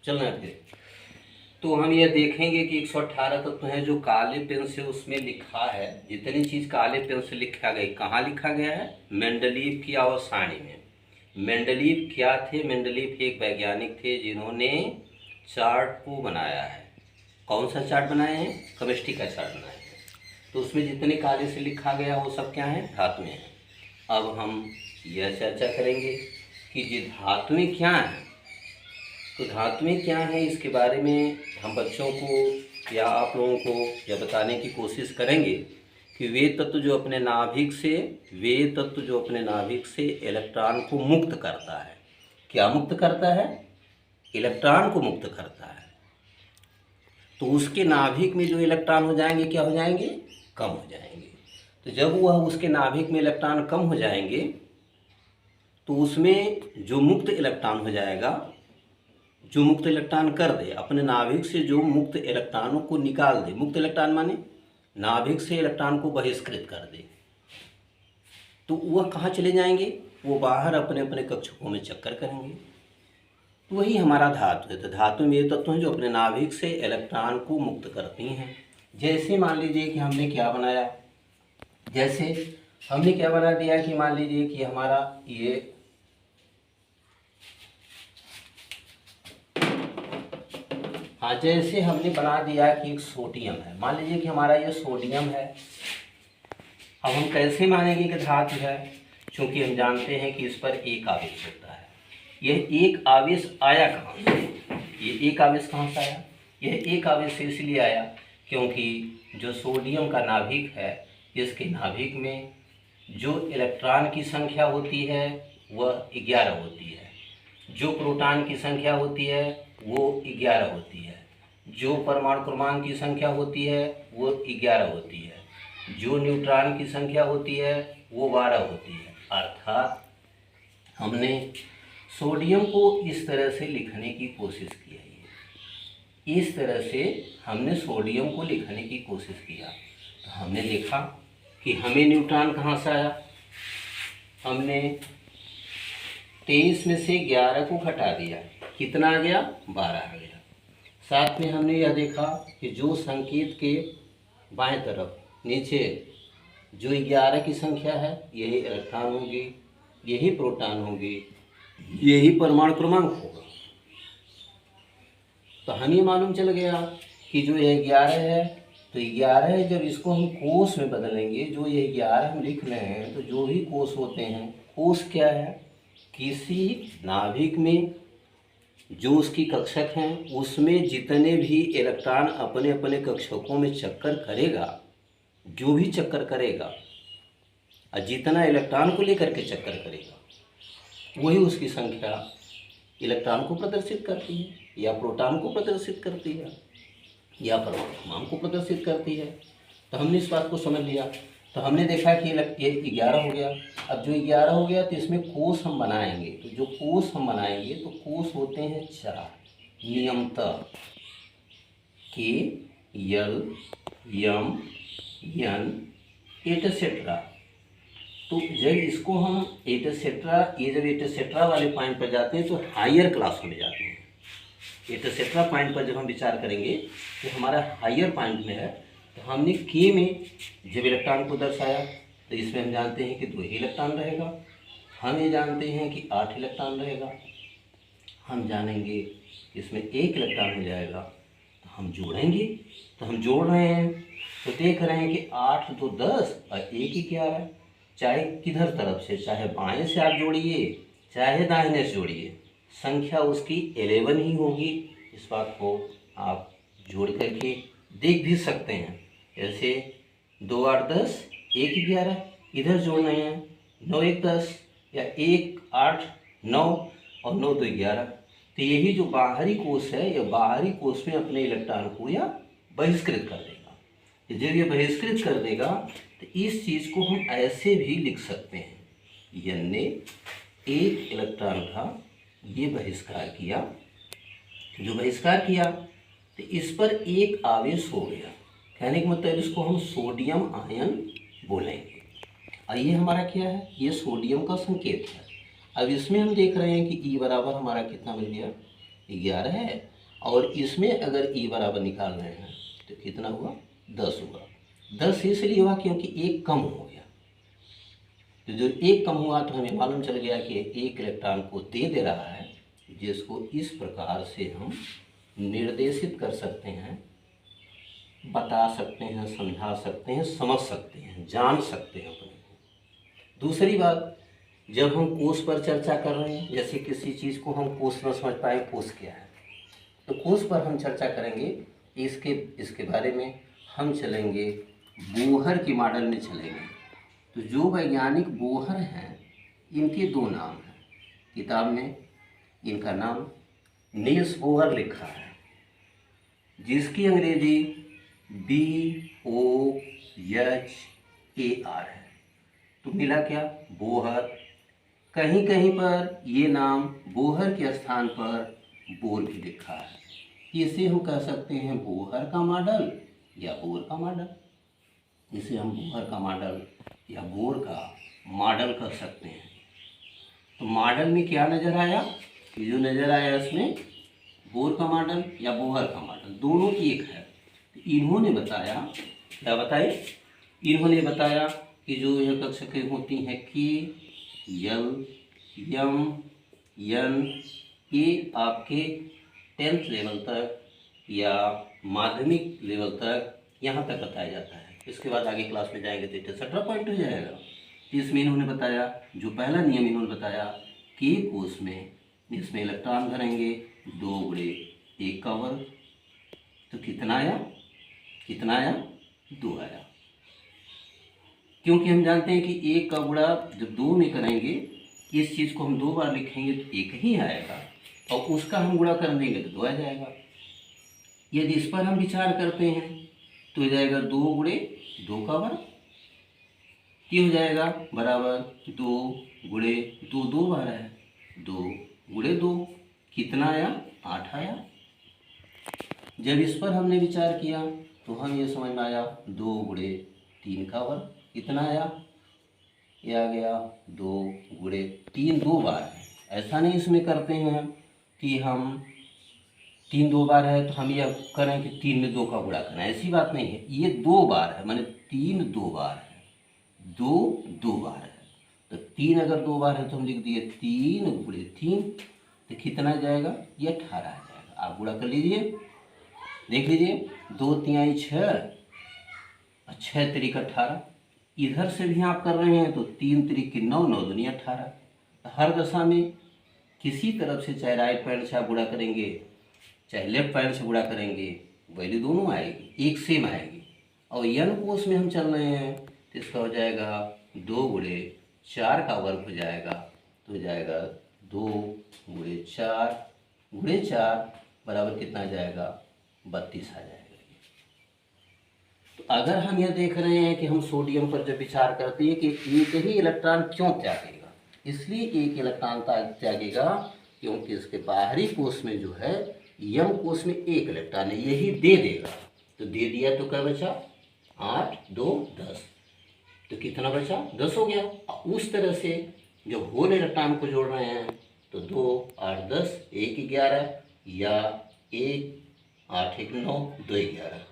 चलना है। तो हम ये देखेंगे कि 118 तत्व हैं जो काले पेन से उसमें लिखा है। जितनी चीज़ काले पेन से लिखा गया, कहाँ लिखा गया है? मेंडलीव की आवर्सानी में। मेंडलीव क्या थे? मेंडलीव एक वैज्ञानिक थे जिन्होंने चार्ट को बनाया है। कौन सा चार्ट बनाए हैं? केमिस्ट्री का चार्ट बनाया है। तो उसमें जितने काले से लिखा गया वो सब क्या है? धातुएं हैं। अब हम यह चर्चा करेंगे कि ये धातुएं क्या हैं। तो धातुएं क्या हैं इसके बारे में हम बच्चों को या आप लोगों को यह बताने की कोशिश करेंगे कि वे तत्व जो अपने नाभिक से इलेक्ट्रॉन को मुक्त करता है। क्या मुक्त करता है? इलेक्ट्रॉन को मुक्त करता है। तो उसके नाभिक में जो इलेक्ट्रॉन हो जाएंगे, क्या हो जाएंगे? कम हो जाएंगे। तो जब वह उसके नाभिक में इलेक्ट्रॉन कम हो जाएंगे तो उसमें जो मुक्त इलेक्ट्रॉन हो जाएगा, जो मुक्त इलेक्ट्रॉन कर दे, अपने नाभिक से जो मुक्त इलेक्ट्रॉनों को निकाल दे। मुक्त इलेक्ट्रॉन माने नाभिक से इलेक्ट्रॉन को बहिष्कृत कर दे, तो वह कहाँ चले जाएंगे? वो बाहर अपने अपने कक्षकों में चक्कर करेंगे। तो वही हमारा धातु है। तो धातु में ये तत्व हैं जो अपने नाभिक से इलेक्ट्रॉन को मुक्त करती हैं। जैसे मान लीजिए कि हमने क्या बनाया, बना दिया कि मान लीजिए कि हमारा ये जैसे हमने बना दिया कि एक सोडियम है। मान लीजिए कि हमारा ये सोडियम है। अब हम कैसे मानेंगे कि धातु है? क्योंकि हम जानते हैं कि इस पर एक आवेश होता है। यह एक आवेश आया कहाँ से? ये एक आवेश कहाँ से आया? यह एक आवेश इसलिए आया क्योंकि जो सोडियम का नाभिक है, इसके नाभिक में जो इलेक्ट्रॉन की संख्या होती है वह 11 होती है, जो प्रोटॉन की संख्या होती है वो 11 होती है, जो परमाणु क्रमांक की संख्या होती है वो 11 होती है, जो न्यूट्रॉन की संख्या होती है वो 12 होती है। अर्थात हमने सोडियम को इस तरह से लिखने की कोशिश की है। इस तरह से हमने सोडियम को लिखने की कोशिश किया। तो हमने देखा कि हमें न्यूट्रॉन कहाँ से आया? हमने 23 में से 11 को घटा दिया, कितना आ गया? 12 आ गया। साथ में हमने यह देखा कि जो संकेत के बाएं तरफ नीचे जो 11 की संख्या है, यही इलेक्ट्रॉन होगी, यही प्रोटॉन होगी, यही परमाणु क्रमांक होगा। तो हमें मालूम चल गया कि जो यह 11 है, तो 11 जब इसको हम कोष में बदलेंगे, जो ये 11 हम लिख रहे हैं, तो जो भी कोष होते हैं, कोष क्या है? किसी नाभिक में जो उसकी कक्षक हैं उसमें जितने भी इलेक्ट्रॉन अपने अपने कक्षकों में चक्कर करेगा, जो भी चक्कर करेगा और जितना इलेक्ट्रॉन को लेकर के चक्कर करेगा, वही उसकी संख्या इलेक्ट्रॉन को प्रदर्शित करती है, या प्रोटॉन को प्रदर्शित करती है, या परमाणु क्रमांक को प्रदर्शित करती है। तो हमने इस बात को समझ लिया। तो हमने देखा कि ये 11 हो गया। अब जो 11 हो गया तो इसमें कोष हम बनाएंगे। तो जो कोष हम बनाएंगे तो कोष होते हैं 4 नियमतः, के, यल, यम, यन, एटसेट्रा। तो जब इसको हम एटसेट्रा, ये जब एटसेट्रा वाले पॉइंट पर जाते हैं तो हायर क्लास में जाते हैं। एटसेट्रा पॉइंट पर जब हम विचार करेंगे तो हमारा हायर पॉइंट में है। तो हमने के में जब इलेक्ट्रॉन को दर्शाया तो इसमें हम जानते हैं कि 2 ही इलेक्ट्रॉन रहेगा। हम ये जानते हैं कि 8 इलेक्ट्रॉन रहेगा। हम जानेंगे कि इसमें 1 इलेक्ट्रॉन हो जाएगा। तो हम जोड़ेंगे, तो हम जोड़ रहे हैं तो देख रहे हैं कि 8 2 10 और 1 ही 11। चाहे किधर तरफ से, चाहे बाएं से आप जोड़िए चाहे दाहिने से जोड़िए, संख्या उसकी 11 ही होगी। इस बात को आप जोड़ करके देख भी सकते हैं। जैसे 2 8 10 1 11, इधर जोड़ रहे हैं 9 1 10 या 1 8 9 और 9 2 11। तो यही जो बाहरी कोष है, यह बाहरी कोष में अपने इलेक्ट्रॉन को या बहिष्कृत कर देगा। जब ये बहिष्कृत कर देगा तो इस चीज़ को हम ऐसे भी लिख सकते हैं, यन ने 1 इलेक्ट्रॉन का ये बहिष्कार किया। जो बहिष्कार किया तो इस पर एक आवेश हो गया। कहने का मतलब इसको हम सोडियम आयन बोलेंगे। और ये हमारा क्या है? ये सोडियम का संकेत है। अब इसमें हम देख रहे हैं कि E बराबर हमारा कितना मिल गया? 11 है। और इसमें अगर ई बराबर निकाल रहे हैं तो कितना हुआ, 10 हुआ। 10 इसलिए हुआ क्योंकि एक कम हो गया। तो जो एक कम हुआ तो हमें मालूम चल गया कि एक इलेक्ट्रॉन को दे रहा है, जिसको इस प्रकार से हम निर्देशित कर सकते हैं, बता सकते हैं, समझा सकते हैं, समझ सकते हैं, जान सकते हैं अपने को। दूसरी बात, जब हम कोष पर चर्चा कर रहे हैं, जैसे किसी चीज़ को हम कोष न समझ पाए, कोष क्या है, तो कोष पर हम चर्चा करेंगे। इसके बारे में हम चलेंगे बोहर के मॉडल में चलेंगे। तो जो वैज्ञानिक बोहर हैं, इनके दो नाम हैं किताब में। इनका नाम नील्स बोहर लिखा है, जिसकी अंग्रेजी BOHAR है। तो मिला क्या, बोहर। कहीं कहीं पर ये नाम बोहर के स्थान पर बोर भी लिखा है। इसे हम कह सकते हैं बोहर का मॉडल या बोर का मॉडल। इसे हम बोहर का मॉडल या बोर का मॉडल कह सकते हैं। तो मॉडल में क्या नज़र आया, कि जो नज़र आया इसमें बोर का मॉडल या बोहर का मॉडल, दोनों एक है। तो इन्होंने बताया, क्या बताए, इन्होंने बताया कि जो यह कक्षकें होती हैं के, एल, एम, एन, ये आपके 10th लेवल तक या माध्यमिक लेवल तक यहाँ तक बताया जाता है। इसके बाद आगे क्लास में जाएंगे तो 17 पॉइंट हो जाएगा। इसमें इन्होंने बताया, जो पहला नियम इन्होंने बताया कि कोष में इसमें इलेक्ट्रॉन भरेंगे 2 गुणे 1 का वर्ग। तो कितना आया, 2 आया। क्योंकि हम जानते हैं कि 1 का गुणा जब 2 में करेंगे, इस चीज़ को हम 2 बार लिखेंगे तो 1 ही आएगा, और उसका हम गुणा कर देंगे तो 2 आ जाएगा। यदि इस पर हम विचार करते हैं तो हो जाएगा 2 गुणे 2 का वर्ग, ये हो जाएगा बराबर 2 गुणे 2, 2 बार है, 2 गुणे 2 कितना आया, 8 आया। जब इस पर हमने विचार किया तो हम ये समझ में आया 2 गुणे 3 का वर्ग कितना आया, ये आ गया 2 गुणे 3, 2 बार है। ऐसा नहीं इसमें करते हैं कि हम 3 2 बार है तो हम ये करें कि 3 में 2 का गुणा करना, ऐसी बात नहीं है। ये 2 बार है, माने 3 2 बार है, 2 2 बार है। तो 3 अगर 2 बार है तो हम लिख दिए 3 गुणे 3, तो कितना जाएगा, ये 18 आ जाएगा। आप गुणा कर लीजिए, देख लीजिए, 2 3 6 और 6 3 18। इधर से भी आप कर रहे हैं तो 3 3 9, 9 दूनी 18। हर दशा में किसी तरफ से, चाहे राइट पैर से आप गुणा करेंगे चाहे लेफ्ट पैर से गुणा करेंगे, वैल्यू दोनों आएगी, एक सेम आएगी। और यन कोष में हम चल रहे हैं तो इसका हो जाएगा 2 गुणे 4 का वर्ग हो जाएगा, तो हो जाएगा 2 गुणे 4 बराबर कितना आ जाएगा, 32 आ जाएगा। तो अगर हम यह देख रहे हैं कि हम सोडियम पर जब विचार करते हैं कि एक ही इलेक्ट्रॉन क्यों त्यागेगा, इसलिए एक इलेक्ट्रॉन त्यागेगा क्योंकि इसके बाहरी कोष में जो है, यम कोष में 1 इलेक्ट्रॉन है, यही दे देगा। तो दे दिया तो क्या बचा, 8 2 10, तो कितना बचा, 10 हो गया। उस तरह से जब होल इलेक्ट्रॉन को जोड़ रहे हैं तो 2 8 10 1 11 या 1 8 1 9 2 11